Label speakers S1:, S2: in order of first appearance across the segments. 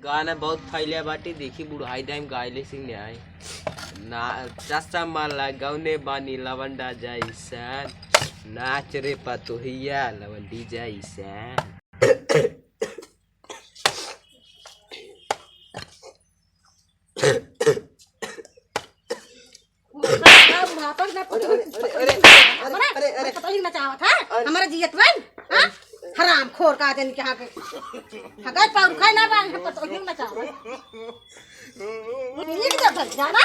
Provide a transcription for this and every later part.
S1: गाना बहुत फैले बाटी देखी बुढ़ाई टाइम गायले सिंह ने आए ना चस्ता माला गौने बानी लवंडा जैसन नाच रे पतोहिया लवंडी जैसन।
S2: हमारा जियत बन हराम खोर का दिन के के हगाई पाउर खाई ना बांग पतो ही ना चाव ये की जब जाना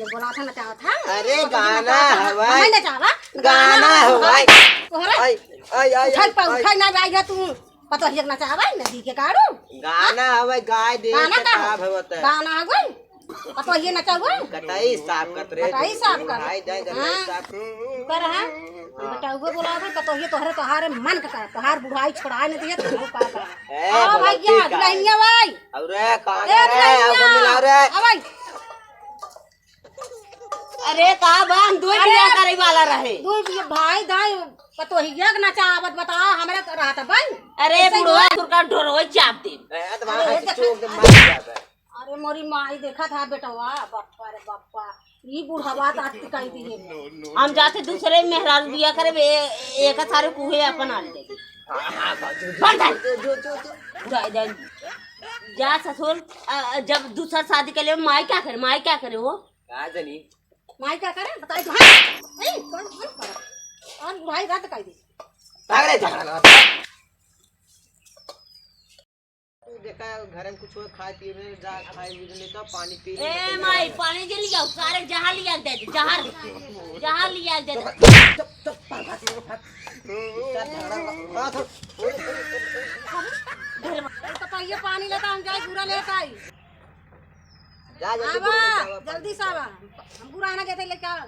S1: अरे गाना हवाई
S2: मैं ना चावा
S1: गाना हवाई
S2: खाई पाउर खाई ना बांग तू पतो ही ना चावा नदी के काड़ू
S1: गाना हवाई गाय दे का भवत
S2: गाना हवाई पतो ये ना चाहो
S1: कटाई साफ करत रे
S2: कटाई साफ कर
S1: हाय जाए गटाई साफ
S2: कर हां बेटा वो बोला भाई पतो ये तोहरे मन का तोहार बुढ़ाई छोड़ा नहीं दिया तू का ओ भैया दुल्हनिया भाई
S1: अरे कहां रे अब मिला रे
S2: आ भाई
S3: अरे का बांध दो बिया करे वाला रहे
S2: दो भाई दाई पतो ही ये ना चावत बता हमरा रहता बन
S3: अरे बुढ़वा तुरका ढोरवा चाप दे
S1: ए तो वहां चोक दे मार जाता।
S2: अरे मोरी माई देखा था बेटवा बाप्पा रे बाप्पा ई बुढ़ावा तात कई दिए
S3: हम जाते दूसरे मेहरारू बिया करे एक सारे कुहे अपन आल दे हां जा ससुर जब दूसरा शादी के लिए माई क्या करे वो
S1: का जानी
S2: माई क्या करे बताई तो हां ए कौन कर और बुढ़ाई रात कई दी
S1: भाग रे झगड़ा देखा घर में कुछ खाए पी रहे जा खाए पी ले तो पानी पी
S3: ए माई पानी जे लिया सारे जहां लिया दे जहां लिया दे
S2: तो ये पानी लेता हम जाए पूरा लेता आई
S1: जा
S2: जल्दी से आवा हम पूरा आना जैसे लेके आओ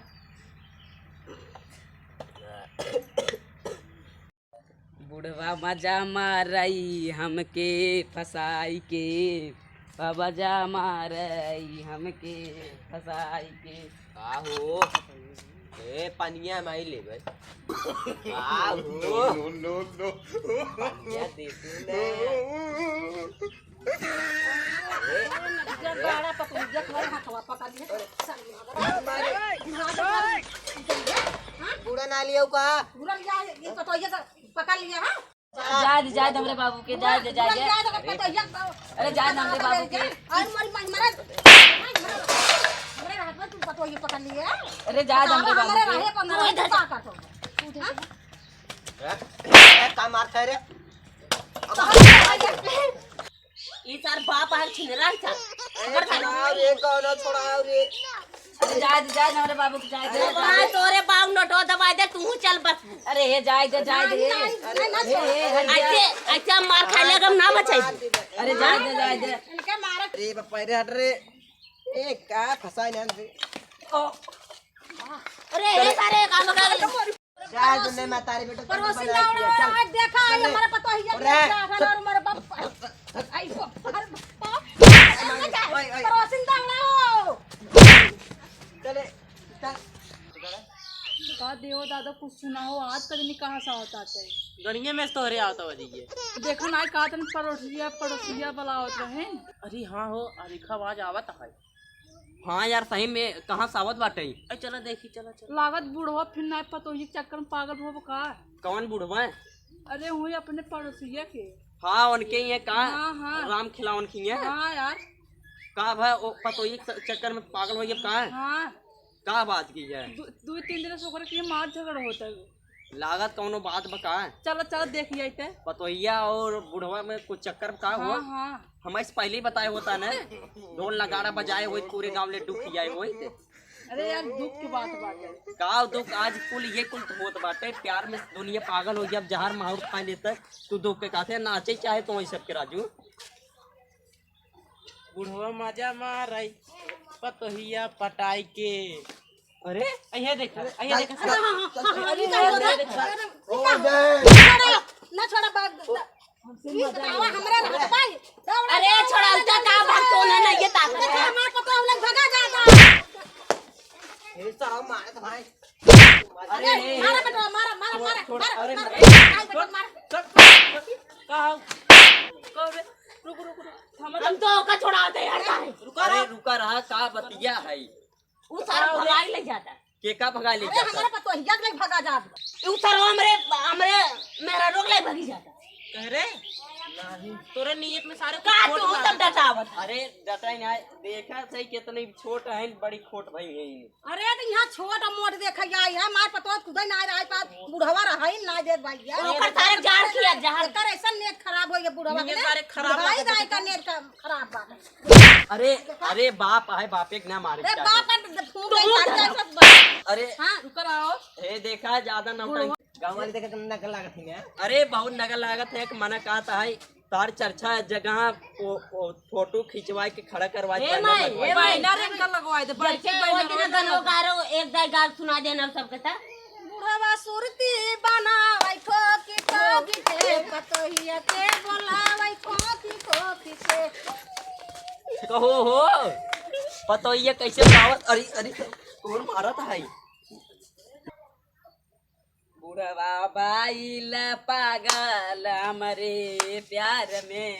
S4: बुढ़वा मजा मारई हमके फसाई के मजा मारई हमके फसाई के
S1: आहो ए पनिया माई ले भाई आहो नो पनिया दे तूने
S2: गाड़ा पकड़ जा तुम्हारे हाथवा पकड़ लिए
S1: पूरा ना लियो का
S2: पूरा लिया ये तो ये पकड़ लिया हां
S3: जाए हमरे बाबू के जाए अरे जाए हमरे बाबू के
S2: और मरी मरे मेरे हाथ में तू पतो ये पकड़ लिया
S3: अरे जाए हमरे बाबू
S2: मेरे रहे 15 इधर का काटो
S1: ए का मारता रे
S3: ई सार बाप आ छिनरा था
S1: रे कौन छोड़ाओ रे
S3: अरे जाए हमरे बाबू के जाए तोरे बाप नटो दबा दे तू चल बस अरे हे जाए दे ऐसे मार खा लेगा ना बचाई अरे जाए दे
S2: इनके मारे
S1: रे पैरे हट रे ए का फसाई ना रे
S3: अरे हे सारे काम कर
S1: जा तूने मैं तारी बेटा
S2: पड़ोसी ना देखा हमारे पतो ही है और मेरे बाप आई पड़ोसी ना
S1: चले
S5: का देव दादा कुछ सुनाओ आज कद नहीं कहा सा होता है
S4: गणिये में तोहरे आता वजीए
S5: देखो ना का तन पड़ोसिया बलावत रहे
S4: अरे हाँ हो अरिखा आवाज आवत है हाँ यार सही में कहाँ सावत बाटे चलो देखी चलो
S5: लागत बुढ़वा फिर ना पतो ही चक्कर में पागल हो का
S4: कौन बुढ़वा है
S5: अरे हुई अपने पड़ोसिया के
S4: हाँ उनके ये कहा
S5: हाँ।
S4: राम खिलावन की है
S5: हाँ यार
S4: कहा भाई पतोई चक्कर में पागल हो गया कहा है
S5: हाँ
S4: का बात की है
S5: 2-3 दिन से के मार झगड़ा होता है
S4: लागत कौनो बात बका है
S5: चलो देखिए थे
S4: पतोहिया और बुढ़वा में कुछ चक्कर का हुआ
S5: हाँ
S4: हमें से पहले ही बताया होता ना ढोल नगाड़ा बजाए हुए पूरे गांव ले डुब जाए हुए
S5: अरे यार दुख की बात है
S4: का दुख आज कुल ये कुल तो होत बाटे प्यार में दुनिया पागल हो गया अब जहर माहौर खा लेता तू दुख के कहते नाचे चाहे तो वही सबके राजू बुढ़वा मजा मार रही पतोहिया पटाई के अरे अहिया देखा
S2: ना छोड़ा बात
S3: अरे छोड़ा उसका का भाग तो ना ये ताकत है
S2: हमारे पतो हम लोग भगा जाता
S1: सारा मारे तो भाई
S2: अरे मारा बेटा मारा मारा मारा
S4: अरे
S2: मारा
S5: रुको रुको रुको
S3: हम तो का छोड़ाते यार काहे
S4: अरे रुका रहा का बतिया है
S3: वो सारा भगाई ले जाता
S4: के का भगा ले
S2: अरे
S4: जाता
S2: हमारा पतोहिया के भगा जा
S3: वो सारा हमरे हमरे मेरा रोक ले भगी जाता
S4: कह रे तोरे नियत में सारे
S3: का तू सब डटावत
S4: अरे डटाई ना देखा सही कितनी छोट है बड़ी खोट भाई है
S2: अरे तो यहाँ छोट मोट देखा जाए है मार पतो खुदे ना रहा पास बुढ़वा रहा ही ना दे भाई यार
S3: ओकर सारे जाड़ किया जहां
S2: एकर ऐसा नेट खराब हो गया बुढ़वा के
S4: सारे खराब
S2: भाई दाई का नेट का खराब बात
S4: अरे अरे बाप है बाप एक ना मारे
S2: अरे बाप का फूट गई सब
S4: अरे
S2: हां
S5: रुको रहो
S4: ए देखा ज्यादा नौटंकी
S1: गाँव वाले देखे तुम नकल लागत थी ना।
S4: अरे बहुत नगल लागत है कि मना कहता है तार चर्चा जगह फोटो खिंचवाए के खड़ा करवाए
S3: ए माई ए माई
S5: ना रे का लगवाए दे
S3: बच्चे वो दिन गनो गारो एक दाई गाल सुना देना सबके ता
S2: बुढ़वा सुरती बनावै ठोकी ठोकी के पतोहिया के बोलावै ठोकी ठोकी के
S4: कहो हो पतो ये कैसे दावत अरे अरे कौन मारत है बुढ़वा बाइल पागल हमरे प्यार में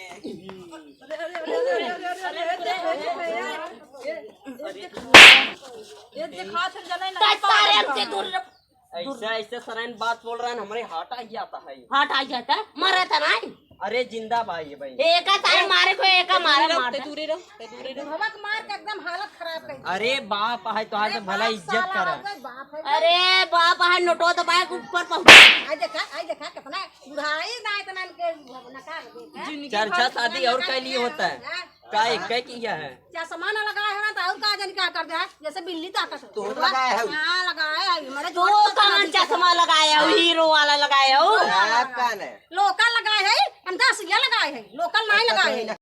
S5: ये दिखा थे जने ना
S3: सारे हमसे दूर
S4: ऐसा ऐसे सराइन बात बोल रहा है हमारे हाथ आ जाता है
S3: हट आ जाता मरा था ना
S4: अरे जिंदा भाई भाई
S3: एक सारे मारे को एक मारा मारता
S2: बुढ़वा के मार के एकदम हालत खराब कर
S4: अरे बाप है तो आज भला इज्जत करे
S2: बाप है
S3: अरे बाप है नोटो तो बाइक ऊपर पहुंच
S2: आई देखा कितना बुढ़ाई ना इतना के नकार देखा
S4: चर्चा शादी और के लिए होता है का एक किया है
S2: क्या सामान लगाए है ना तो और का जान क्या कर दे जैसे बिल्ली ताकत
S1: तो लगाया है
S2: हां लगाए है हमारे
S3: तो कौन चश्मा लगाया हो हीरो वाला लगाया हो
S1: आप कौन है
S2: लोकल लगाए है हम 10 ये लगाए है लोकल नहीं लगाए है